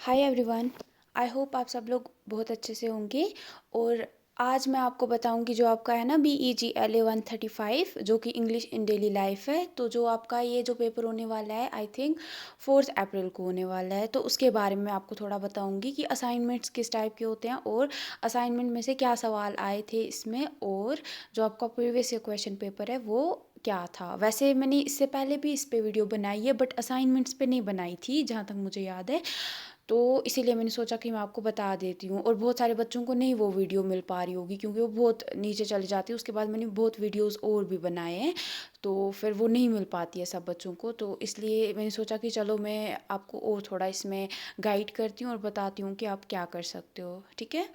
Hi everyone. I hope आप सब लोग बहुत अच्छे से होंगे। और आज मैं आपको बताऊंगी जो आपका है ना BEGLA 135 जो कि इंग्लिश इन डेली लाइफ है। तो जो आपका ये जो पेपर होने वाला है आई थिंक 4 अप्रैल को होने वाला है। तो उसके बारे में आपको थोड़ा बताऊंगी कि असाइनमेंट्स किस टाइप के होते हैं और असाइनमेंट में से क्या सवाल आए थे इसमें, और जो आपका प्रीवियस ईयर क्वेश्चन पेपर है वो क्या था। वैसे मैंने इससे पहले भी इस पे वीडियो बनाई है बट असाइनमेंट्स पे नहीं बनाई थी जहाँ तक मुझे याद है। तो इसीलिए मैंने सोचा कि मैं आपको बता देती हूँ। और बहुत सारे बच्चों को नहीं वो वीडियो मिल पा रही होगी क्योंकि वो बहुत नीचे चली जाती है। उसके बाद मैंने बहुत वीडियोस और भी बनाए हैं तो फिर वो नहीं मिल पाती है सब बच्चों को। तो इसलिए मैंने सोचा कि चलो मैं आपको और थोड़ा इसमें गाइड करती हूँ और बताती हूँ कि आप क्या कर सकते हो। ठीक है,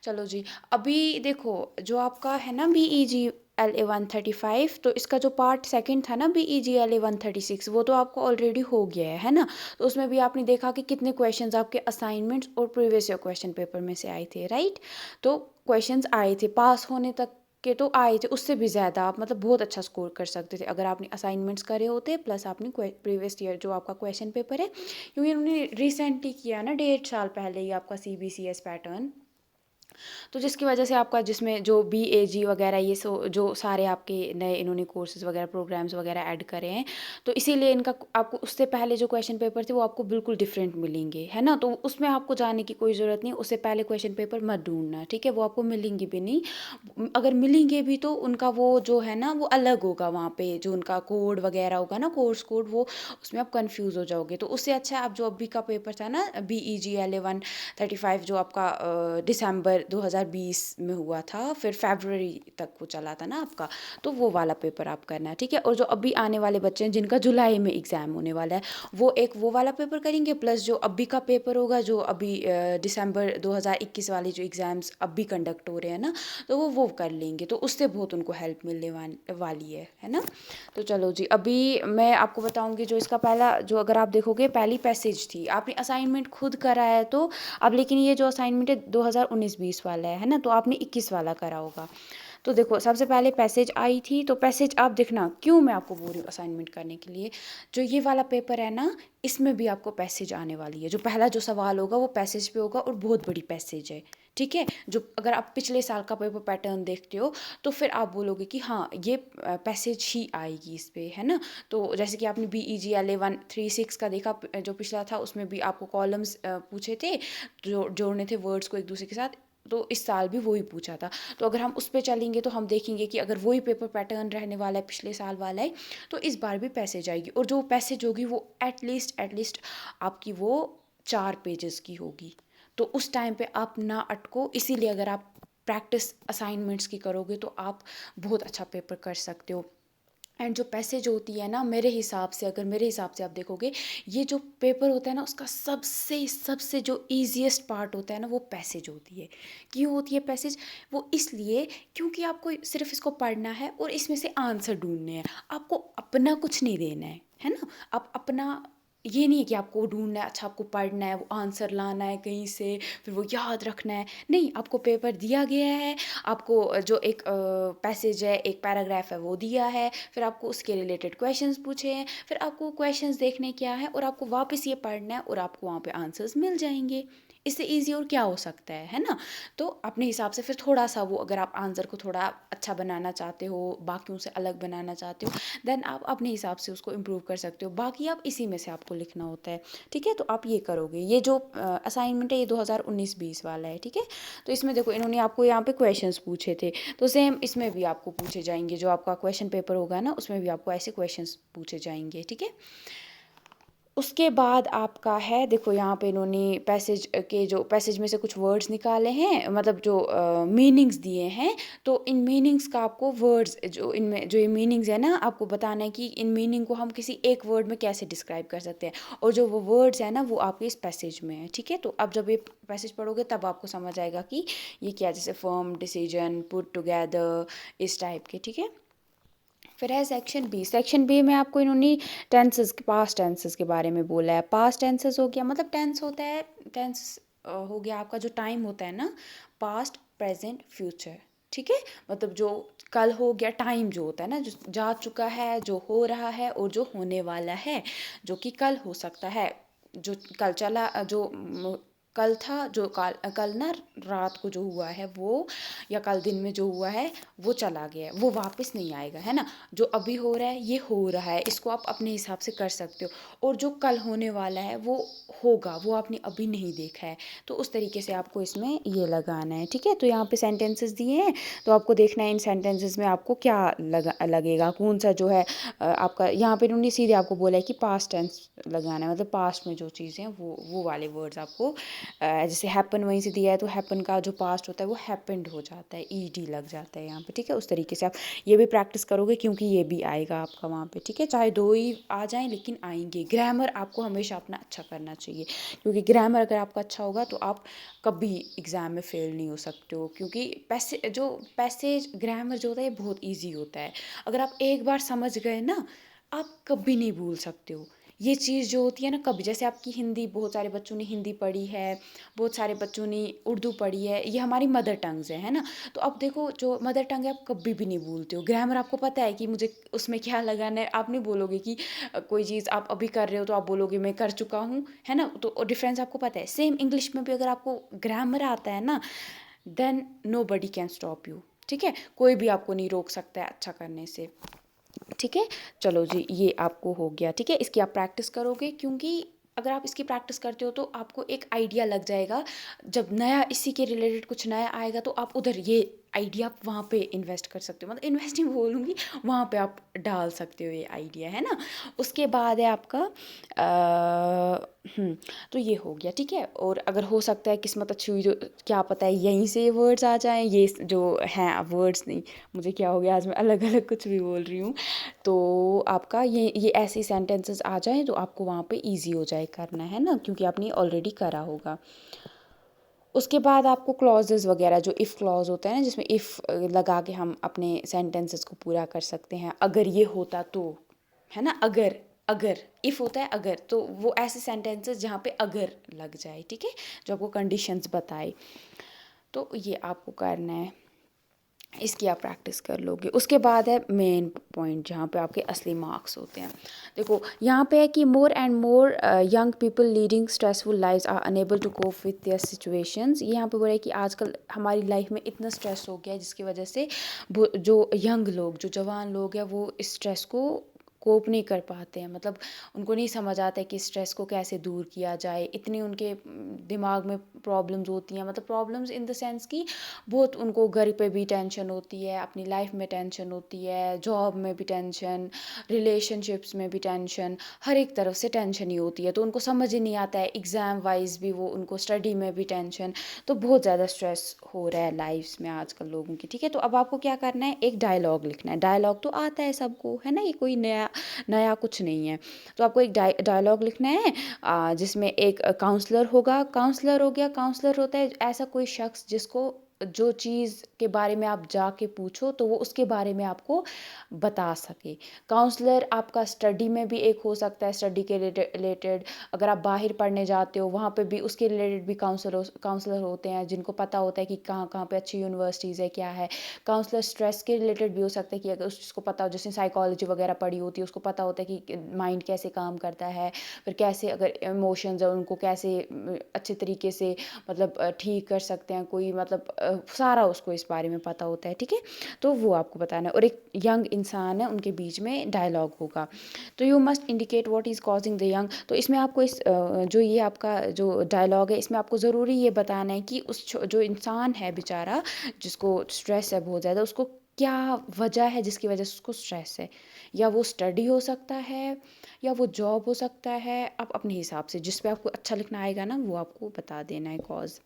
चलो जी। अभी देखो जो आपका है ना BEGLA 135, तो इसका जो पार्ट सेकंड था ना BEGLA 136, वो तो आपको ऑलरेडी हो गया है ना। तो उसमें भी आपने देखा कि कितने क्वेश्चंस आपके असाइनमेंट्स और प्रीवियस ईयर क्वेश्चन पेपर में से आए थे, राइट। तो क्वेश्चंस आए थे, पास होने तक के तो आए थे, उससे भी ज़्यादा आप मतलब बहुत अच्छा स्कोर कर सकते थे अगर आपने असाइनमेंट्स करे होते प्लस आपने प्रीवियस ईयर जो आपका क्वेश्चन पेपर है, क्योंकि उन्होंने रिसेंटली किया ना 1.5 साल पहले ही आपका CBCS पैटर्न। तो जिसकी वजह से आपका जिसमें जो BAG वगैरह ये जो सारे आपके नए इन्होंने कोर्सेज वगैरह प्रोग्राम्स वगैरह ऐड करे हैं, तो इसीलिए इनका आपको उससे पहले जो क्वेश्चन पेपर थे वो आपको बिल्कुल डिफरेंट मिलेंगे, है ना। तो उसमें आपको जाने की कोई ज़रूरत नहीं, उससे पहले क्वेश्चन पेपर मत ढूंढना, ठीक है। वो आपको मिलेंगे भी नहीं, अगर मिलेंगे भी तो उनका वो जो है ना वो अलग होगा। वहाँ पे जो उनका कोड वगैरह होगा ना, कोर्स कोड, वो उसमें आप कंफ्यूज हो जाओगे। तो उससे अच्छा आप जो अभी का पेपर था ना BEGLA 135 जो आपका दिसंबर 2020 में हुआ था, फिर फरवरी तक वो चला था ना आपका, तो वो वाला पेपर आप करना है, ठीक है। और जो अभी आने वाले बच्चे हैं जिनका जुलाई में एग्ज़ाम होने वाला है, वो वाला पेपर करेंगे, प्लस जो अभी का पेपर होगा जो अभी दिसंबर 2021 वाले जो एग्ज़ाम्स अभी कंडक्ट हो रहे हैं ना, तो वो कर लेंगे। तो उससे बहुत उनको हेल्प मिलने वाली है ना। तो चलो जी, अभी मैं आपको बताऊंगी जो इसका पहला, जो अगर आप देखोगे पहली पैसेज थी, आपने असाइनमेंट खुद करा है तो अब, लेकिन ये जो असाइनमेंट है 2019-20 वाला है ना, तो आपने 21 वाला करा होगा। तो देखो सबसे पहले पैसेज आई थी, तो पैसेज आप देखना, क्यों मैं आपको बोल रही हूँ असाइनमेंट करने के लिए। जो ये वाला पेपर है ना, इसमें भी आपको पैसेज आने वाली है। जो पहला जो सवाल होगा वो पैसेज पे होगा और बहुत बड़ी पैसेज है, ठीक है। जो अगर आप पिछले साल का पेपर पैटर्न देखते हो तो फिर आप बोलोगे कि हाँ ये पैसेज ही आएगी इस पे, है ना। तो जैसे कि आपने BEGLA 136 का देखा, जो पिछला था उसमें भी आपको कॉलम्स पूछे थे, जो जोड़ने थे वर्ड्स को एक दूसरे के साथ। तो इस साल भी वही पूछा था। तो अगर हम उस पर चलेंगे तो हम देखेंगे कि अगर वही पेपर पैटर्न रहने वाला है पिछले साल वाला है, तो इस बार भी पैसेज आएगी। और जो पैसेज होगी वो एटलीस्ट आपकी वो 4 पेजेस की होगी। तो उस टाइम पे आप ना अटको, इसीलिए अगर आप प्रैक्टिस असाइनमेंट्स की करोगे तो आप बहुत अच्छा पेपर कर सकते हो। एंड जो पैसेज होती है ना, मेरे हिसाब से, अगर मेरे हिसाब से आप देखोगे, ये जो पेपर होता है ना उसका सबसे सबसे जो ईजीएस्ट पार्ट होता है ना वो पैसेज होती है। क्यों होती है पैसेज? वो इसलिए क्योंकि आपको सिर्फ इसको पढ़ना है और इसमें से आंसर ढूंढने हैं। आपको अपना कुछ नहीं देना है ना। आप अपना, ये नहीं है कि आपको ढूंढना है, अच्छा आपको पढ़ना है, वो आंसर लाना है कहीं से, फिर वो याद रखना है। नहीं, आपको पेपर दिया गया है, आपको जो एक पैसेज है, एक पैराग्राफ है वो दिया है, फिर आपको उसके रिलेटेड क्वेश्चंस पूछे हैं, फिर आपको क्वेश्चंस देखने क्या है और आपको वापस ये पढ़ना है और आपको वहाँ पे आंसर्स मिल जाएंगे। इससे इजी और क्या हो सकता है ना। तो अपने हिसाब से फिर थोड़ा सा वो, अगर आप आंसर को थोड़ा अच्छा बनाना चाहते हो, बाकियों से अलग बनाना चाहते हो, देन आप अपने हिसाब से उसको इम्प्रूव कर सकते हो। बाकी आप इसी में से आपको लिखना होता है, ठीक है। तो आप ये करोगे, ये जो असाइनमेंट है ये 2019-20 वाला है, ठीक है। तो इसमें देखो इन्होंने आपको यहाँ पे क्वेश्चंस पूछे थे, तो सेम इसमें भी आपको पूछे जाएंगे। जो आपका क्वेश्चन पेपर होगा ना उसमें भी आपको ऐसे क्वेश्चंस पूछे जाएंगे, ठीक है। उसके बाद आपका है, देखो यहाँ पे इन्होंने पैसेज के, जो पैसेज में से कुछ वर्ड्स निकाले हैं, मतलब जो मीनिंग्स दिए हैं। तो इन मीनिंग्स का आपको वर्ड्स, जो इनमें जो ये मीनिंग्स है ना, आपको बताना है कि इन मीनिंग को हम किसी एक वर्ड में कैसे डिस्क्राइब कर सकते हैं। और जो वो वर्ड्स है ना वो आपके इस पैसेज में है, ठीक है। तो अब जब ये पैसेज पढ़ोगे तब आपको समझ आएगा कि ये क्या, जैसे फर्म, डिसीजन, पुट टुगेदर, इस टाइप के, ठीक है। फिर है सेक्शन बी में आपको इन्होंने टेंसेस, पास्ट टेंसेस के बारे में बोला है। पास्ट टेंसेस हो गया, मतलब टेंस होता है, टेंस हो गया आपका जो टाइम होता है ना, पास्ट, प्रेजेंट, फ्यूचर, ठीक है। मतलब जो कल हो गया, टाइम जो होता है ना, जो जा चुका है, जो हो रहा है और जो होने वाला है, जो कि कल हो सकता है, जो कल चला जो कल था, जो कल कल ना रात को जो हुआ है वो, या कल दिन में जो हुआ है वो चला गया है, वो वापस नहीं आएगा, है ना। जो अभी हो रहा है ये हो रहा है, इसको आप अपने हिसाब से कर सकते हो। और जो कल होने वाला है वो होगा, वो आपने अभी नहीं देखा है। तो उस तरीके से आपको इसमें ये लगाना है, ठीक है। तो यहाँ पे सेंटेंसेस दिए हैं, तो आपको देखना है इन सेंटेंसेस में आपको क्या लगेगा, कौन सा जो है आपका। यहाँ पे उन्होंने सीधे आपको बोला है कि पास्ट टेंस लगाना है, मतलब पास्ट में जो चीज़ें हैं वो वाले वर्ड्स आपको जैसे हैपन वहीं से दिया है, तो हैपन का जो पास्ट होता है वो हैपेंड हो जाता है, ईडी लग जाता है यहाँ पे, ठीक है। उस तरीके से आप ये भी प्रैक्टिस करोगे, क्योंकि ये भी आएगा आपका वहाँ पे, ठीक है। चाहे दो ही आ जाएं लेकिन आएंगे। ग्रामर आपको हमेशा अपना अच्छा करना चाहिए, क्योंकि ग्रामर अगर आपका अच्छा होगा तो आप कभी एग्ज़ाम में फ़ेल नहीं हो सकते हो, क्योंकि पैसेज ग्रामर जो होता है ये बहुत ईजी होता है। अगर आप एक बार समझ गए ना, आप कभी नहीं भूल सकते हो। ये चीज़ जो होती है ना, कभी जैसे आपकी हिंदी, बहुत सारे बच्चों ने हिंदी पढ़ी है, बहुत सारे बच्चों ने उर्दू पढ़ी है, ये हमारी मदर टंग्स है ना। तो अब देखो, जो मदर टंग है आप कभी भी नहीं भूलते हो। ग्रामर आपको पता है कि मुझे उसमें क्या लगाना है, आप नहीं बोलोगे कि कोई चीज़ आप अभी कर रहे हो तो आप बोलोगे मैं कर चुका हूँ, है ना। तो डिफरेंस आपको पता है। सेम इंग्लिश में भी अगर आपको ग्रामर आता है ना, then nobody can stop you, ठीक है। कोई भी आपको नहीं रोक सकता है अच्छा करने से, ठीक है। चलो जी, ये आपको हो गया, ठीक है। इसकी आप प्रैक्टिस करोगे, क्योंकि अगर आप इसकी प्रैक्टिस करते हो तो आपको एक आइडिया लग जाएगा। जब नया इसी के रिलेटेड कुछ नया आएगा तो आप उधर ये आइडिया आप वहाँ पे इन्वेस्ट कर सकते हो, मतलब इन्वेस्ट नहीं बोलूँगी, वहाँ पे आप डाल सकते हो ये आइडिया, है ना। उसके बाद है आपका तो ये हो गया, ठीक है। और अगर हो सकता है किस्मत अच्छी हुई तो क्या पता है यहीं से वर्ड्स आ जाएं, ये जो हैं वर्ड्स नहीं, मुझे क्या हो गया आज, मैं अलग अलग कुछ भी बोल रही हूँ। तो आपका ये ऐसे सेंटेंसेस आ जाएं तो आपको वहाँ पे इजी हो जाए करना, है ना, क्योंकि आपने ऑलरेडी करा होगा। उसके बाद आपको क्लॉजेस वगैरह, जो इफ़ क्लॉज होता है ना, जिसमें इफ़ लगा के हम अपने सेंटेंसेस को पूरा कर सकते हैं। अगर ये होता तो, है ना, अगर अगर इफ़ होता है अगर, तो वो ऐसे सेंटेंसेस जहाँ पे अगर लग जाए, ठीक है, जो आपको कंडीशंस बताए। तो ये आपको करना है, इसकी आप प्रैक्टिस कर लोगे। उसके बाद है मेन पॉइंट, जहाँ पे आपके असली मार्क्स होते हैं। देखो यहाँ पे है कि more and more young people leading stressful lives are unable to cope with their situations. ये यहाँ पे बोल रहा है कि आजकल हमारी लाइफ में इतना स्ट्रेस हो गया है, जिसकी वजह से जो यंग लोग, जो जवान लोग हैं, वो इस स्ट्रेस को कोप नहीं कर पाते हैं। मतलब उनको नहीं समझ आता है कि स्ट्रेस को कैसे दूर किया जाए। इतनी उनके दिमाग में प्रॉब्लम्स होती हैं, मतलब प्रॉब्लम्स इन द सेंस कि बहुत उनको घर पे भी टेंशन होती है, अपनी लाइफ में टेंशन होती है, जॉब में भी टेंशन, रिलेशनशिप्स में भी टेंशन, हर एक तरफ से टेंशन ही होती है। तो उनको समझ ही नहीं आता है, एग्ज़ाम वाइज भी वो, उनको स्टडी में भी टेंशन। तो बहुत ज़्यादा स्ट्रेस हो रहा है लाइफ्स में आजकल लोगों की, ठीक है। तो अब आपको क्या करना है, एक डायलॉग लिखना है। डायलॉग तो आता है सबको, है ना, ये कोई नया नया कुछ नहीं है। तो आपको एक डायलॉग लिखना है, जिसमें एक काउंसलर होगा। काउंसलर हो गया, काउंसलर होता है ऐसा कोई शख्स जिसको जो चीज़ के बारे में आप जाके पूछो तो वो उसके बारे में आपको बता सके। काउंसलर आपका स्टडी में भी एक हो सकता है, स्टडी के रिलेटेड। अगर आप बाहर पढ़ने जाते हो वहाँ पे भी उसके रिलेटेड भी काउंसलर होते हैं, जिनको पता होता है कि कहाँ कहाँ पे अच्छी यूनिवर्सिटीज़ है, क्या है। काउंसलर स्ट्रेस के रिलेटेड भी हो सकता है, कि अगर उसको पता हो, जिसने साइकोलॉजी वगैरह पढ़ी होती है, उसको पता होता है कि माइंड कैसे काम करता है, फिर कैसे अगर इमोशंस है उनको कैसे अच्छे तरीके से मतलब ठीक कर सकते हैं कोई, मतलब सारा उसको इस बारे में पता होता है, ठीक है। तो वो आपको बताना है। और एक यंग इंसान है, उनके बीच में डायलॉग होगा। तो you must indicate what is causing the young. तो इसमें आपको जो ये आपका जो डायलॉग है, इसमें आपको ज़रूरी ये बताना है कि उस जो इंसान है बेचारा, जिसको स्ट्रेस है बहुत ज़्यादा, उसको क्या वजह है जिसकी वजह से उसको स्ट्रेस है। या वो स्टडी हो सकता है, या वो जॉब हो सकता है। आप अपने हिसाब से जिस पे आपको अच्छा लिखना आएगा ना, वो आपको बता देना है कॉज।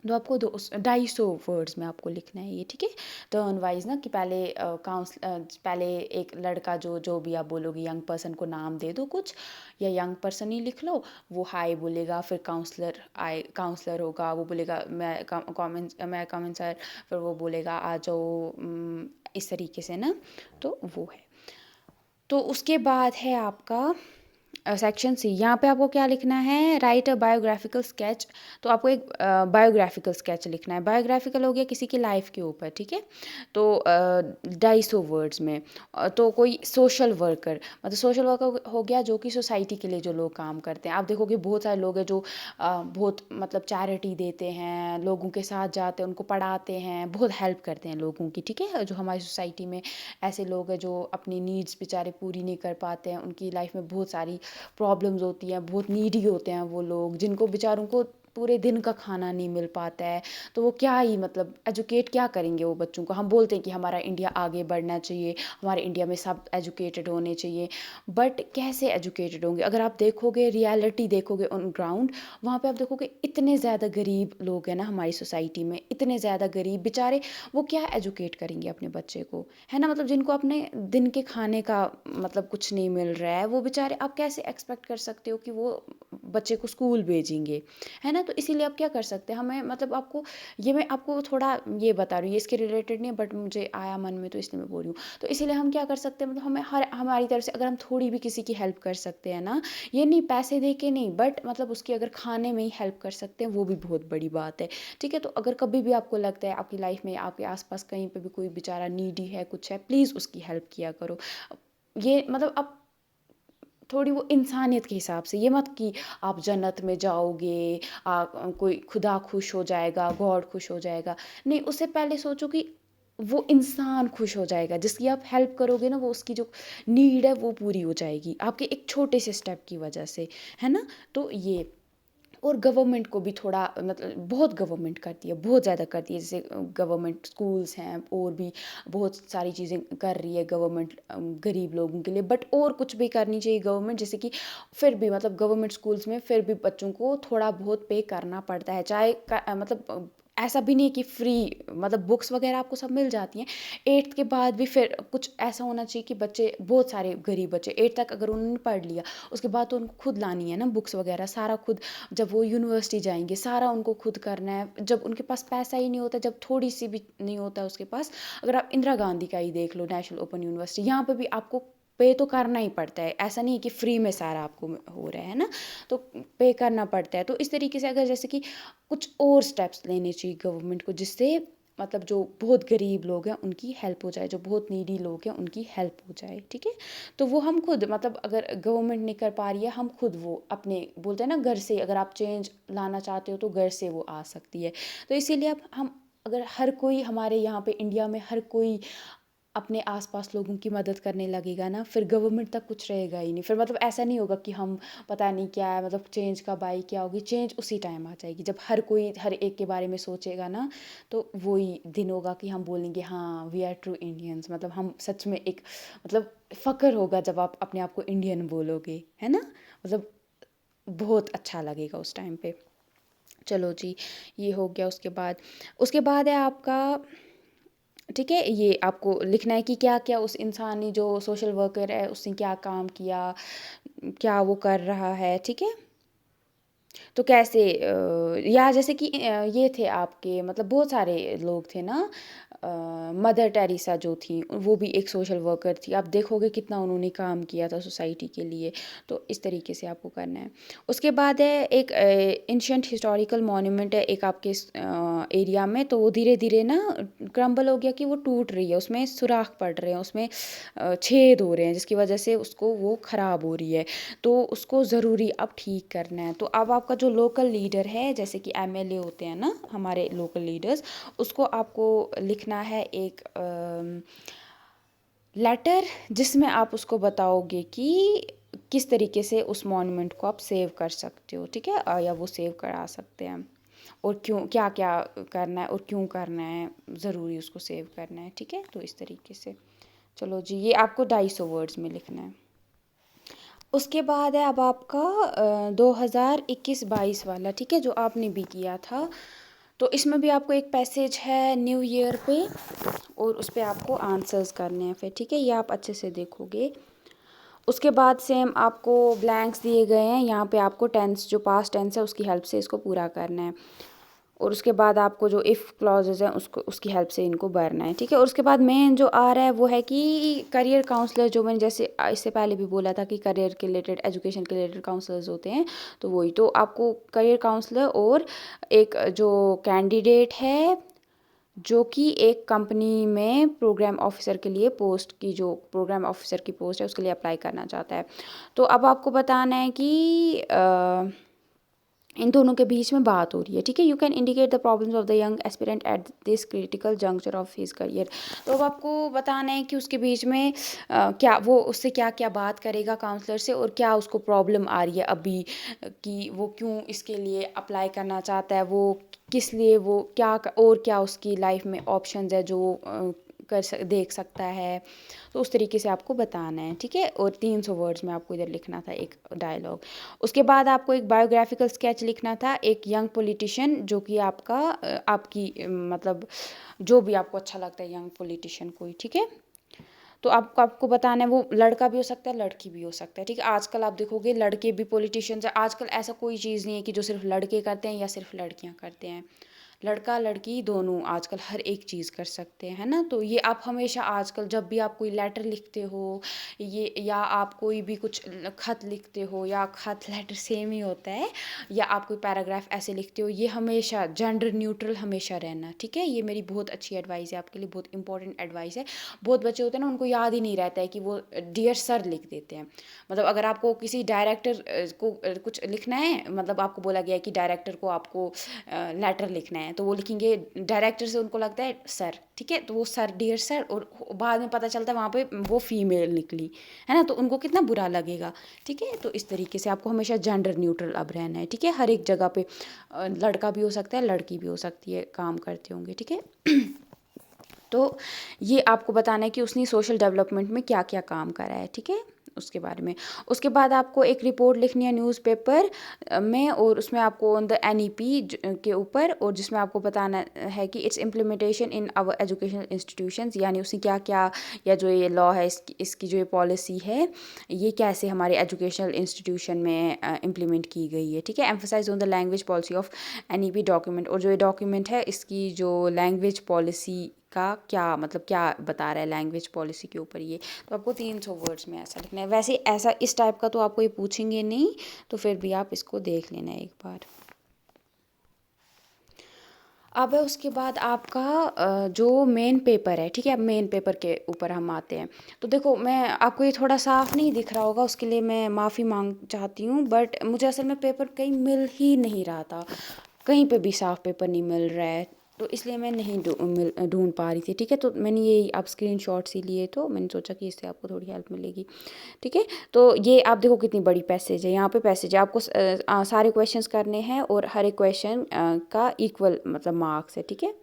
तो आपको 250 वर्ड्स में आपको लिखना है ये, ठीक है। टर्न वाइज ना, कि पहले पहले एक लड़का, जो जो भी आप बोलोगे यंग पर्सन को नाम दे दो कुछ, या यंग पर्सन ही लिख लो। वो हाय बोलेगा, फिर काउंसलर होगा, वो बोलेगा मैं कमेंट सर, फिर वो बोलेगा आ जाओ, इस तरीके से ना। तो वो है। तो उसके बाद है आपका सेक्शन सी, यहाँ पे आपको क्या लिखना है, राइट अ बायोग्राफिकल स्केच। तो आपको एक बायोग्राफिकल स्केच लिखना है। बायोग्राफिकल हो गया किसी की लाइफ के ऊपर, ठीक है। तो 250 वर्ड्स में। तो कोई सोशल वर्कर, मतलब सोशल वर्कर हो गया जो कि सोसाइटी के लिए जो लोग काम करते हैं। आप देखोगे बहुत सारे लोग हैं जो बहुत मतलब चैरिटी देते हैं, लोगों के साथ जाते हैं, उनको पढ़ाते हैं, बहुत हेल्प करते हैं लोगों की, ठीक है। जो हमारी सोसाइटी में ऐसे लोग हैं जो अपनी नीड्स बेचारे पूरी नहीं कर पाते हैं, उनकी लाइफ में बहुत सारी प्रॉब्लम्स होती हैं, बहुत नीडी होते हैं वो लोग, जिनको बेचारों को पूरे दिन का खाना नहीं मिल पाता है। तो वो क्या ही मतलब एजुकेट क्या करेंगे वो बच्चों को। हम बोलते हैं कि हमारा इंडिया आगे बढ़ना चाहिए, हमारे इंडिया में सब एजुकेटेड होने चाहिए, बट कैसे एजुकेटेड होंगे? अगर आप देखोगे, रियलिटी देखोगे ऑन ग्राउंड, वहाँ पे आप देखोगे इतने ज़्यादा गरीब लोग हैं ना हमारी सोसाइटी में, इतने ज़्यादा गरीब बेचारे, वो क्या एजुकेट करेंगे अपने बच्चे को, है ना। मतलब जिनको अपने दिन के खाने का मतलब कुछ नहीं मिल रहा है, वो बेचारे आप कैसे एक्सपेक्ट कर सकते हो कि वो बच्चे को स्कूल भेजेंगे, है ना। तो इसीलिए आप क्या कर सकते हैं, हमें मतलब आपको, ये मैं आपको थोड़ा ये बता रही हूँ, ये इसके रिलेटेड नहीं है बट मुझे आया मन में तो इसलिए मैं बोल रही हूँ। तो इसीलिए हम क्या कर सकते हैं, मतलब हमें हर हमारी तरफ से अगर हम थोड़ी भी किसी की हेल्प कर सकते हैं ना, ये नहीं पैसे दे के नहीं, बट मतलब उसकी अगर खाने में ही हेल्प कर सकते हैं, वो भी बहुत बड़ी बात है, ठीक है। तो अगर कभी भी आपको लगता है आपकी लाइफ में आपके आसपास कहीं पे भी कोई बेचारा नीडी है, कुछ है, प्लीज़ उसकी हेल्प किया करो। ये मतलब आप थोड़ी वो इंसानियत के हिसाब से, ये मत कि आप जन्नत में जाओगे, कोई खुदा खुश हो जाएगा, गॉड खुश हो जाएगा। नहीं, उससे पहले सोचो कि वो इंसान खुश हो जाएगा, जिसकी आप हेल्प करोगे ना, वो उसकी जो नीड है वो पूरी हो जाएगी आपके एक छोटे से स्टेप की वजह से, है ना। तो ये, और गवर्नमेंट को भी थोड़ा मतलब बहुत गवर्नमेंट करती है, बहुत ज़्यादा करती है, जैसे गवर्नमेंट स्कूल्स हैं, और भी बहुत सारी चीज़ें कर रही है गवर्नमेंट गरीब लोगों के लिए, बट और कुछ भी करनी चाहिए गवर्नमेंट, जैसे कि फिर भी मतलब गवर्नमेंट स्कूल्स में फिर भी बच्चों को थोड़ा बहुत पे करना पड़ता है, चाहे मतलब ऐसा भी नहीं है कि फ्री, मतलब बुक्स वगैरह आपको सब मिल जाती हैं। 8th के बाद भी फिर कुछ ऐसा होना चाहिए कि बच्चे, बहुत सारे गरीब बच्चे 8th तक अगर उन्होंने पढ़ लिया, उसके बाद तो उनको खुद लानी है ना बुक्स वगैरह, सारा खुद। जब वो यूनिवर्सिटी जाएंगे, सारा उनको खुद करना है। जब उनके पास पैसा ही नहीं होता, जब थोड़ी सी भी नहीं होता उसके पास, अगर आप इंदिरा गांधी का ही देख लो, नेशनल ओपन यूनिवर्सिटी, यहाँ पे भी आपको पे तो करना ही पड़ता है, ऐसा नहीं है कि फ्री में सारा आपको हो रहा है ना। तो पे करना पड़ता है। तो इस तरीके से अगर जैसे कि कुछ और स्टेप्स लेने चाहिए गवर्नमेंट को, जिससे मतलब जो बहुत गरीब लोग हैं उनकी हेल्प हो जाए, जो बहुत नीडी लोग हैं उनकी हेल्प हो जाए, ठीक है। तो वो हम खुद, मतलब अगर गवर्नमेंट नहीं कर पा रही है, हम खुद वो अपने बोलते हैं ना, घर से अगर आप चेंज लाना चाहते हो तो घर से वो आ सकती है। तो इसीलिए अब हम, अगर हर कोई हमारे यहाँ पे इंडिया में हर कोई अपने आसपास लोगों की मदद करने लगेगा ना, फिर गवर्नमेंट तक कुछ रहेगा ही नहीं। फिर मतलब ऐसा नहीं होगा कि हम पता नहीं क्या है, मतलब चेंज कब आई, क्या होगी, चेंज उसी टाइम आ जाएगी जब हर कोई हर एक के बारे में सोचेगा ना। तो वही दिन होगा कि हम बोलेंगे हाँ वी आर ट्रू इंडियंस, मतलब हम सच में एक, मतलब फ़ख्र होगा जब आप अपने आप को इंडियन बोलोगे, है ना। मतलब बहुत अच्छा लगेगा उस टाइम पे। चलो जी, ये हो गया। उसके बाद है आपका, ठीक है, ये आपको लिखना है कि क्या क्या उस इंसान ने, जो सोशल वर्कर है, उसने क्या काम किया, क्या वो कर रहा है, ठीक है। तो कैसे या जैसे कि ये थे आपके, मतलब बहुत सारे लोग थे ना, मदर टेरेसा जो थी, वो भी एक सोशल वर्कर थी। आप देखोगे कितना उन्होंने काम किया था सोसाइटी के लिए। तो इस तरीके से आपको करना है। उसके बाद है एक एंशियंट हिस्टोरिकल मॉन्यूमेंट है एक आपके एरिया में, तो वो धीरे धीरे ना क्रम्बल हो गया कि वो टूट रही है, उसमें सुराख पड़ रहे हैं, उसमें छेद हो रहे हैं, जिसकी वजह से उसको वो ख़राब हो रही है। तो उसको ज़रूरी अब ठीक करना है। तो अब आपका जो लोकल लीडर है, जैसे कि एमएलए होते हैं ना हमारे लोकल लीडर्स, उसको आपको लिखना है एक लेटर, जिसमें आप उसको बताओगे कि किस तरीके से उस मॉन्यूमेंट को आप सेव कर सकते हो, ठीक है, या वो सेव करा सकते हैं, और क्यों, क्या क्या करना है और क्यों करना है, ज़रूरी उसको सेव करना है, ठीक है। तो इस तरीके से, चलो जी, ये आपको 250 वर्ड्स में लिखना है। उसके बाद है अब आपका 2021-22 वाला, ठीक है, जो आपने भी किया था। तो इसमें भी आपको एक पैसेज है न्यू ईयर पे, और उस पे आपको आंसर्स करने हैं फिर, ठीक है, ये आप अच्छे से देखोगे। उसके बाद सेम आपको ब्लैंक्स दिए गए हैं, यहाँ पे आपको टेंस, जो पास्ट टेंस है उसकी हेल्प से इसको पूरा करना है। और उसके बाद आपको जो इफ़ क्लॉजेज हैं उसको उसकी हेल्प से इनको भरना है, ठीक है। और उसके बाद मेन जो आ रहा है वो है कि करियर काउंसलर, जो मैंने जैसे इससे पहले भी बोला था कि करियर के रिलेटेड, एजुकेशन के रिलेटेड काउंसलर्स होते हैं, तो वही तो आपको करियर काउंसलर और एक जो कैंडिडेट है जो कि एक कंपनी में प्रोग्राम ऑफिसर के लिए पोस्ट की, जो प्रोग्राम ऑफिसर की पोस्ट है उसके लिए अप्लाई करना चाहता है। तो अब आपको बताना है कि इन दोनों के बीच में बात हो रही है, ठीक है। You can indicate the problems of the young aspirant at this critical juncture of his career. तो अब आपको बताना है कि उसके बीच में क्या वो उससे क्या क्या बात करेगा काउंसलर से, और क्या उसको प्रॉब्लम आ रही है अभी, कि वो क्यों इसके लिए अप्लाई करना चाहता है, वो किस लिए, वो क्या और क्या उसकी लाइफ में ऑप्शंस है जो देख सकता है। तो उस तरीके से आपको बताना है, ठीक है। और 300 वर्ड्स में आपको इधर लिखना था एक डायलॉग। उसके बाद आपको एक बायोग्राफिकल स्केच लिखना था, एक यंग पॉलिटिशियन जो कि आपका आपकी मतलब जो भी आपको अच्छा लगता है यंग पॉलिटिशियन कोई, ठीक है। तो आपको आपको बताना है वो लड़का भी हो सकता है, लड़की भी हो सकता है, ठीक है। आजकल आप देखोगे लड़के भी पॉलिटिशियंस हैं, आजकल ऐसा कोई चीज़ नहीं है कि जो सिर्फ लड़के करते हैं या सिर्फ लड़कियां करते हैं। लड़का लड़की दोनों आजकल हर एक चीज़ कर सकते हैं, है ना। तो ये आप हमेशा आजकल जब भी आप कोई लेटर लिखते हो, ये या आप कोई भी कुछ खत लिखते हो, या खत लेटर सेम ही होता है, या आप कोई पैराग्राफ ऐसे लिखते हो, ये हमेशा जेंडर न्यूट्रल हमेशा रहना, ठीक है। ये मेरी बहुत अच्छी एडवाइस है आपके लिए, बहुत इंपॉर्टेंट एडवाइस है। बहुत बच्चे होते हैं ना, उनको याद ही नहीं रहता है कि वो डियर सर लिख देते हैं। मतलब अगर आपको किसी डायरेक्टर को कुछ लिखना है, मतलब आपको बोला गया है कि डायरेक्टर को आपको लेटर लिखना है, तो वो लिखेंगे डायरेक्टर से उनको लगता है सर, ठीक है। तो वो सर डियर सर, और बाद में पता चलता है वहाँ पे वो फीमेल निकली, है ना, तो उनको कितना बुरा लगेगा, ठीक है। तो इस तरीके से आपको हमेशा जेंडर न्यूट्रल अब रहना है, ठीक है। हर एक जगह पे लड़का भी हो सकता है, लड़की भी हो सकती है, काम करते होंगे, ठीक है। तो ये आपको बताना है कि उसने सोशल डेवलपमेंट में क्या क्या काम करा है, ठीक है, उसके बारे में। उसके बाद आपको एक रिपोर्ट लिखनी है न्यूज़पेपर में, और उसमें आपको ऑन द एनईपी के ऊपर, और जिसमें आपको बताना है कि its implementation in our educational institutions, यानी उसने क्या क्या, या जो ये लॉ है इसकी जो ये पॉलिसी है, ये कैसे हमारे एजुकेशनल इंस्टीट्यूशन में इम्प्लीमेंट की गई है, ठीक है। Emphasize on the language policy of NEP document, और जो ये डॉक्यूमेंट है इसकी जो लैंग्वेज पॉलिसी का क्या मतलब क्या बता रहा है लैंग्वेज पॉलिसी के ऊपर ये। तो आपको 300 वर्ड्स में ऐसा लिखना है। वैसे ऐसा इस टाइप का तो आपको ये पूछेंगे नहीं, तो फिर भी आप इसको देख लेना एक बार। अब है उसके बाद आपका जो मेन पेपर है, ठीक है। अब मेन पेपर के ऊपर हम आते हैं। तो देखो, मैं आपको ये थोड़ा साफ नहीं दिख रहा होगा, उसके लिए मैं माफ़ी मांग चाहती हूँ, बट मुझे असल में पेपर कहीं मिल ही नहीं रहा था, कहीं पे भी साफ पेपर नहीं मिल रहा है, तो इसलिए मैं नहीं ढूंढ पा रही थी, ठीक है। तो मैंने ये आप स्क्रीनशॉट्स ही लिए, तो मैंने सोचा कि इससे आपको थोड़ी हेल्प मिलेगी, ठीक है। तो ये आप देखो कितनी बड़ी पैसेज है, यहाँ पे पैसेज है, आपको सारे क्वेश्चंस करने हैं, और हर एक क्वेश्चन का इक्वल मतलब मार्क्स है, ठीक है।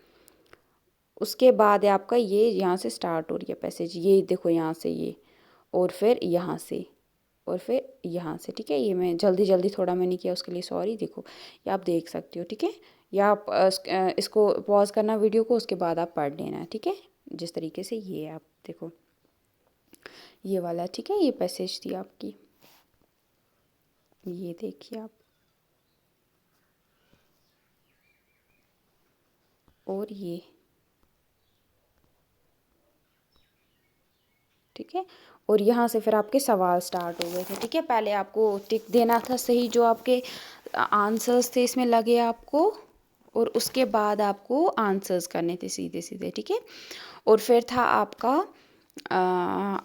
उसके बाद है आपका ये यहाँ से स्टार्ट हो रही है पैसेज, ये देखो यहाँ से ये, और फिर यहाँ से, और फिर यहाँ से, ठीक है। ये मैं जल्दी जल्दी थोड़ा मैंने किया, उसके लिए सॉरी। देखो ये आप देख सकते हो, ठीक है। या आप इसको पॉज करना वीडियो को, उसके बाद आप पढ़ लेना, ठीक है। जिस तरीके से ये आप देखो, ये वाला, ठीक है, ये पैसेज थी आपकी, ये देखिए आप, और ये, ठीक है। और यहाँ से फिर आपके सवाल स्टार्ट हो गए थे, ठीक है। पहले आपको टिक देना था सही जो आपके आंसर्स थे इसमें लगे आपको, और उसके बाद आपको आंसर्स करने थे सीधे सीधे, ठीक है। और फिर था आपका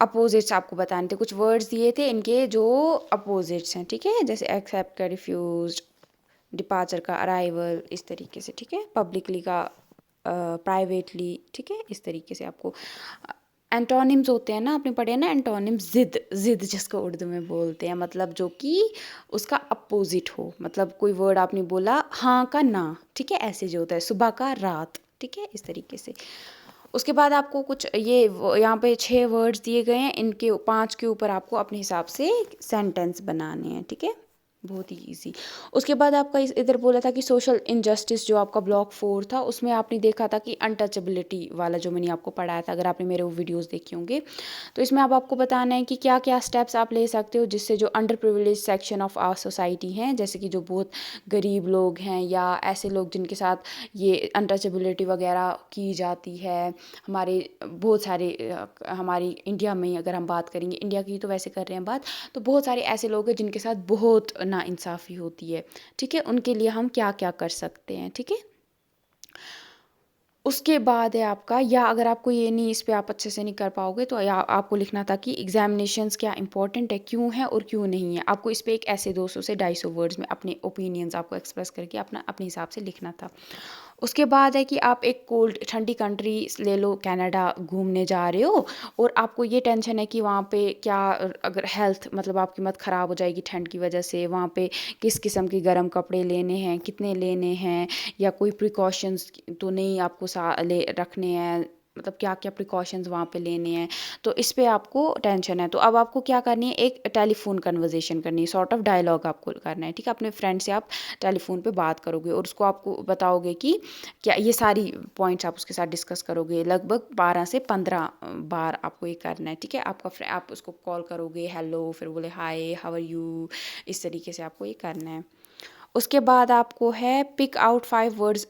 अपोजिट्स आपको बताने थे, कुछ वर्ड्स दिए थे इनके जो अपोजिट्स हैं, ठीक है। जैसे एक्सेप्ट का रिफ्यूज, डिपार्चर का अराइवल, इस तरीके से, ठीक है। पब्लिकली का प्राइवेटली, ठीक है। इस तरीके से आपको एंटोनिम्स होते हैं ना, आपने पढ़े हैं ना एंटोनिम्स, जिद, जिद जिसको उर्दू में बोलते हैं, मतलब जो कि उसका अपोजिट हो, मतलब कोई वर्ड आपने बोला हाँ का ना, ठीक है, ऐसे जो होता है, सुबह का रात, ठीक है, इस तरीके से। उसके बाद आपको कुछ ये यहाँ पे 6 वर्ड्स दिए गए हैं, इनके 5 के ऊपर आपको अपने हिसाब से सेंटेंस बनाने हैं, ठीक है। बहुत ही ईजी। उसके बाद आपका इधर बोला था कि सोशल इनजस्टिस, जो आपका ब्लॉक 4 था, उसमें आपने देखा था कि अनटचेबिलिटी वाला जो मैंने आपको पढ़ाया था, अगर आपने मेरे वो वीडियोस देखे होंगे। तो इसमें अब आपको बताना है कि क्या क्या स्टेप्स आप ले सकते हो जिससे जो under privilege section of our society हैं, जैसे कि जो बहुत गरीब लोग हैं या ऐसे लोग जिनके साथ ये अनटचेबिलिटी वगैरह की जाती है, हमारे बहुत सारे हमारी इंडिया में अगर हम बात करेंगे, इंडिया की तो वैसे कर रहे हैं बात, तो बहुत सारे ऐसे लोग हैं जिनके साथ बहुत नाइंसाफ़ी होती है, ठीक है, उनके लिए हम क्या क्या कर सकते हैं, ठीक है। उसके बाद है आपका, या अगर आपको ये नहीं, इस पे आप अच्छे से नहीं कर पाओगे, तो या आपको लिखना था कि एग्जामिनेशंस क्या इंपॉर्टेंट है, क्यों है और क्यों नहीं है। आपको इस पे एक ऐसे 200 से 250 वर्ड्स में अपने ओपिनियंस आपको एक्सप्रेस करके अपने हिसाब से लिखना था। उसके बाद है कि आप एक कोल्ड ठंडी कंट्री ले लो, कनाडा घूमने जा रहे हो, और आपको ये टेंशन है कि वहाँ पे क्या, अगर हेल्थ मतलब आपकी मत ख़राब हो जाएगी ठंड की वजह से, वहाँ पे किस किस्म के गर्म कपड़े लेने हैं, कितने लेने हैं, या कोई प्रिकॉशंस तो नहीं आपको ले रखने हैं, मतलब क्या क्या प्रिकॉशंस वहाँ पे लेने हैं, तो इस पे आपको टेंशन है। तो अब आपको क्या करनी है, एक टेलीफोन कन्वर्जेशन करनी है, सॉर्ट ऑफ डायलॉग आपको करना है, ठीक है। अपने फ्रेंड से आप टेलीफोन पे बात करोगे और उसको आपको बताओगे कि क्या, ये सारी पॉइंट्स आप उसके साथ डिस्कस करोगे, लगभग 12 से 15 बार आपको ये करना है, ठीक है। आप उसको कॉल करोगे, हेलो, फिर बोले हाय, हाउ आर यू, इस तरीके से आपको ये करना है। उसके बाद आपको है पिक आउट 5 वर्ड्स,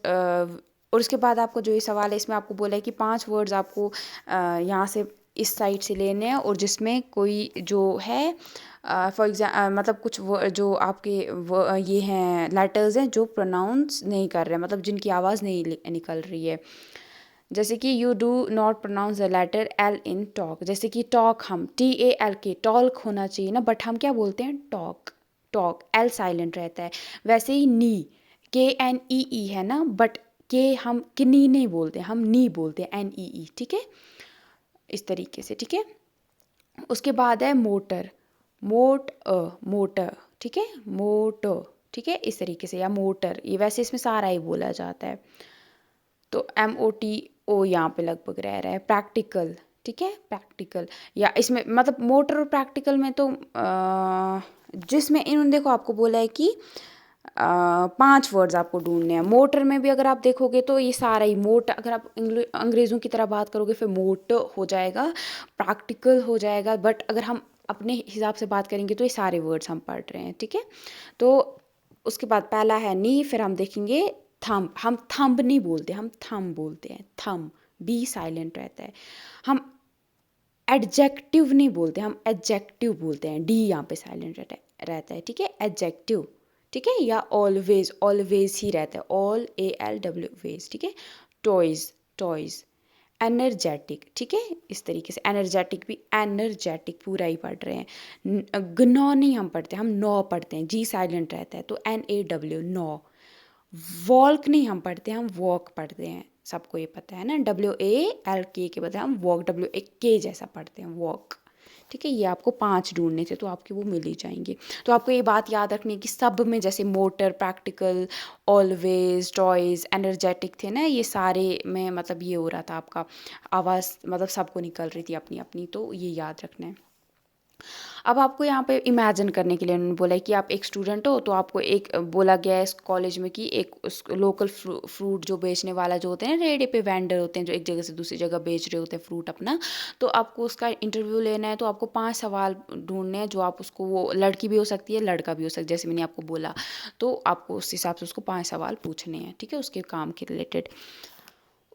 और उसके बाद आपको जो ये सवाल है, इसमें आपको बोला है कि 5 वर्ड्स आपको यहाँ से इस साइड से लेने हैं, और जिसमें कोई जो है फॉर मतलब कुछ जो आपके ये हैं लेटर्स हैं जो प्रोनाउंस नहीं कर रहे हैं, मतलब जिनकी आवाज़ नहीं निकल रही है। जैसे कि you do not pronounce the letter L in talk, जैसे कि टॉक हम TALK टॉल्क होना चाहिए ना, बट हम क्या बोलते हैं, टॉक, टॉक एल साइलेंट रहता है। वैसे ही नी, KNEE है ना, बट के हम किनी नहीं बोलते, हम नी बोलते हैं, NEE, ठीक है, इस तरीके से, ठीक है। उसके बाद है मोटर, मोटर, ठीक है, मोटर, ठीक है, इस तरीके से, या मोटर, ये वैसे इसमें सारा ही बोला जाता है, तो MOTO यहाँ पे लगभग रह रहा है। प्रैक्टिकल, ठीक है, प्रैक्टिकल, या इसमें मतलब मोटर और प्रैक्टिकल में तो जिसमें इन्होंने देखो आपको बोला है कि 5 वर्ड्स आपको ढूंढने हैं। मोटर में भी अगर आप देखोगे तो ये सारा ही मोट, अगर आप अंग्रेज़ों की तरह बात करोगे फिर मोट हो जाएगा, प्रैक्टिकल हो जाएगा, बट अगर हम अपने हिसाब से बात करेंगे तो ये सारे वर्ड्स हम पढ़ रहे हैं, ठीक है। तो उसके बाद पहला है नी, फिर हम देखेंगे थंब, हम थंब नहीं बोलते, हम थंब बोलते हैं, थंब, बी साइलेंट रहता है। हम एडजेक्टिव नहीं बोलते, हम एडजेक्टिव बोलते हैं, डी यहाँ पे साइलेंट रहता है, ठीक है, एडजेक्टिव, ठीक है। या ऑलवेज, ऑलवेज ही रहता है, ALW वेज, ठीक है। टॉयज, टॉयज, एनर्जेटिक, ठीक है, इस तरीके से, एनर्जेटिक भी, एनर्जेटिक पूरा ही पढ़ रहे हैं। ग्नॉ नहीं हम पढ़ते, हम नौ पढ़ते हैं, जी साइलेंट रहता है, तो NAW, नौ। वॉल्क नहीं हम पढ़ते, हम वॉक पढ़ते हैं, सबको ये पता है ना, WALK के बजाय हम वॉक, WAK जैसा पढ़ते हैं, वॉक, ठीक है। ये आपको 5 ढूंढने थे, तो आपके वो मिल ही जाएंगे। तो आपको ये बात याद रखनी है कि सब में जैसे motor, practical, always, toys, energetic थे ना, ये सारे में मतलब ये हो रहा था आपका, आवाज़ मतलब सबको निकल रही थी अपनी अपनी, तो ये याद रखना है। अब आपको यहाँ पे इमेजिन करने के लिए उन्होंने बोला है कि आप एक स्टूडेंट हो, तो आपको एक बोला गया है इस कॉलेज में कि एक लोकल फ्रूट जो बेचने वाला जो होते हैं, रेडी पे वेंडर होते हैं जो एक जगह से दूसरी जगह बेच रहे होते हैं फ्रूट अपना, तो आपको उसका इंटरव्यू लेना है। तो आपको 5 सवाल ढूंढने हैं जो आप उसको, वो लड़की भी हो सकती है, लड़का भी हो सकता है, जैसे मैंने आपको बोला, तो आपको उस हिसाब से उसको 5 सवाल पूछने हैं, ठीक है, उसके काम के रिलेटेड।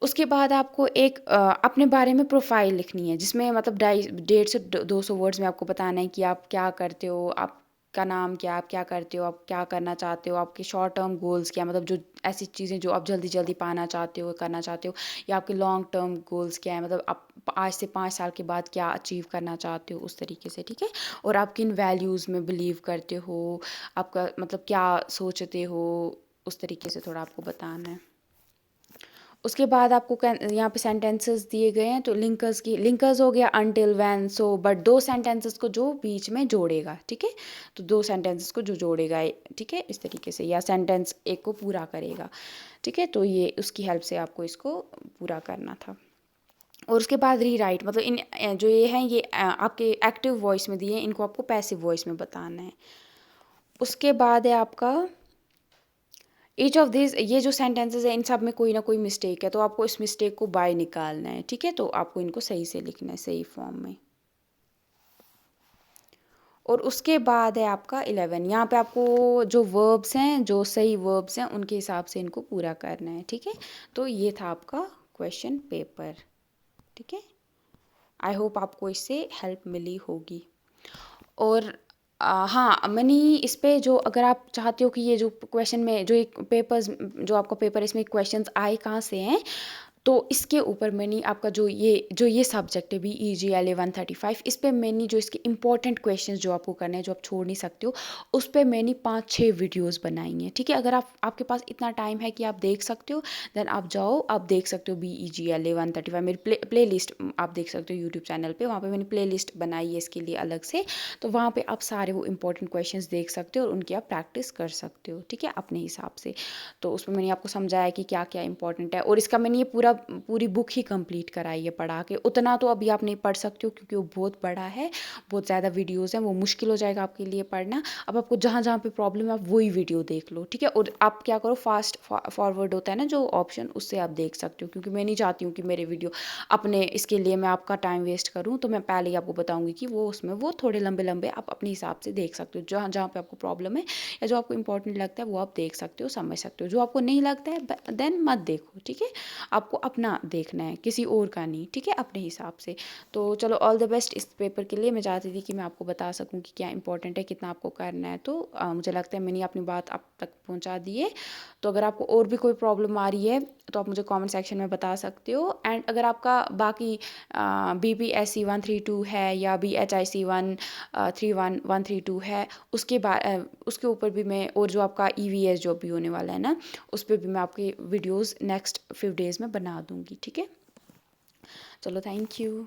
उसके बाद आपको एक अपने बारे में प्रोफाइल लिखनी है, जिसमें मतलब 150 से 200 वर्ड्स में आपको बताना है कि आप क्या करते हो, आपका नाम क्या, आप क्या करते हो, आप क्या करना चाहते हो, आपके शॉर्ट टर्म गोल्स क्या, मतलब जो ऐसी चीज़ें जो आप जल्दी जल्दी पाना चाहते हो, करना चाहते हो, या आपके लॉन्ग टर्म गोल्स क्या है, मतलब आप आज से 5 साल के बाद क्या अचीव करना चाहते हो, उस तरीके से, ठीक है। और आप किन वैल्यूज़ में बिलीव करते हो, आपका मतलब क्या सोचते हो, उस तरीके से थोड़ा आपको बताना है। उसके बाद आपको यहाँ पे सेंटेंसेस दिए गए हैं, तो लिंकर्स हो गया until, when, so, but 2 sentences को जो बीच में जोड़ेगा, ठीक है, तो 2 सेंटेंसेस को जो जोड़ेगा, ठीक है, इस तरीके से, या सेंटेंस एक को पूरा करेगा, ठीक है। तो ये उसकी हेल्प से आपको इसको पूरा करना था। और उसके बाद रीराइट, मतलब इन जो ये हैं ये आपके एक्टिव वॉइस में दिए हैं, इनको आपको पैसिव वॉइस में बताना है। उसके बाद है आपका ईच ऑफ दिस, ये जो सेंटेंसेस है इन सब में कोई ना कोई मिस्टेक है, तो आपको इस मिस्टेक को बाय निकालना है, ठीक है। तो आपको इनको सही से लिखना है, सही फॉर्म में। और उसके बाद है आपका 11, यहाँ पे आपको जो वर्ब्स हैं, जो सही वर्ब्स हैं, उनके हिसाब से इनको पूरा करना है, ठीक है। तो ये था आपका क्वेश्चन पेपर, ठीक है। आई होप आपको इससे हेल्प मिली होगी। और हाँ, मैंने इस पे जो, अगर आप चाहते हो कि ये जो क्वेश्चन में जो एक पेपर्स, जो आपका पेपर है इसमें क्वेश्चंस आए कहाँ से हैं, तो इसके ऊपर मैंने आपका जो ये सब्जेक्ट है BEGLA 135, इस पे मैंने जो इसके इंपॉर्टेंट क्वेश्चंस जो आपको करने हैं, जो आप छोड़ नहीं सकते हो, उस पे मैंने 5-6 वीडियोस बनाई हैं, ठीक है। अगर आपके पास इतना टाइम है कि आप देख सकते हो, देन आप जाओ, आप देख सकते हो BEGLA 135, मेरी प्ले लिस्ट आप देख सकते हो यूट्यूब चैनल पे, वहाँ पे मैंने प्ले लिस्ट बनाई है इसके लिए अलग से। तो वहाँ पे आप सारे वो इंपॉर्टेंट क्वेश्चंस देख सकते हो और उनकी आप प्रैक्टिस कर सकते हो, ठीक है, अपने हिसाब से। तो उसमें मैंने आपको समझाया कि क्या क्या इंपॉर्टेंट है, और इसका मैंने ये पूरी बुक ही कंप्लीट कराई है पढ़ा के। उतना तो अभी आप नहीं पढ़ सकते हो क्योंकि वो बहुत बड़ा है, बहुत ज़्यादा वीडियोज़ हैं, वो मुश्किल हो जाएगा आपके लिए पढ़ना। अब आपको जहाँ जहाँ पे प्रॉब्लम है आप वही वीडियो देख लो, ठीक है। और आप क्या करो, फास्ट फॉरवर्ड होता है ना जो ऑप्शन, उससे आप देख सकते हो, क्योंकि मैं नहीं चाहती हूँ कि मेरे वीडियो अपने इसके लिए मैं आपका टाइम वेस्ट करूँ। तो मैं पहले ही आपको बताऊँगी कि वो उसमें वो थोड़े लंबे लंबे आप अपने हिसाब से देख सकते हो, जहाँ जहाँ पे आपको प्रॉब्लम है या जो आपको इंपॉर्टेंट लगता है वो आप देख सकते हो, समझ सकते हो। जो आपको नहीं लगता है देन मत देखो, ठीक है। आपको अपना देखना है, किसी और का नहीं, ठीक है, अपने हिसाब से। तो चलो, ऑल द बेस्ट इस पेपर के लिए। मैं चाहती थी कि मैं आपको बता सकूं कि क्या इंपॉर्टेंट है, कितना आपको करना है। तो मुझे लगता है मैंने अपनी बात आप तक पहुंचा दी है। तो अगर आपको और भी कोई प्रॉब्लम आ रही है तो आप मुझे कमेंट सेक्शन में बता सकते हो। एंड अगर आपका बाकी BPSC 132 है या BHIC 131 132 है, उसके ऊपर भी मैं, और जो आपका EVS जो भी होने वाला है ना, उस पर भी मैं आपकी वीडियोस नेक्स्ट 5 डेज़ में बना दूंगी, ठीक है। चलो, थैंक यू।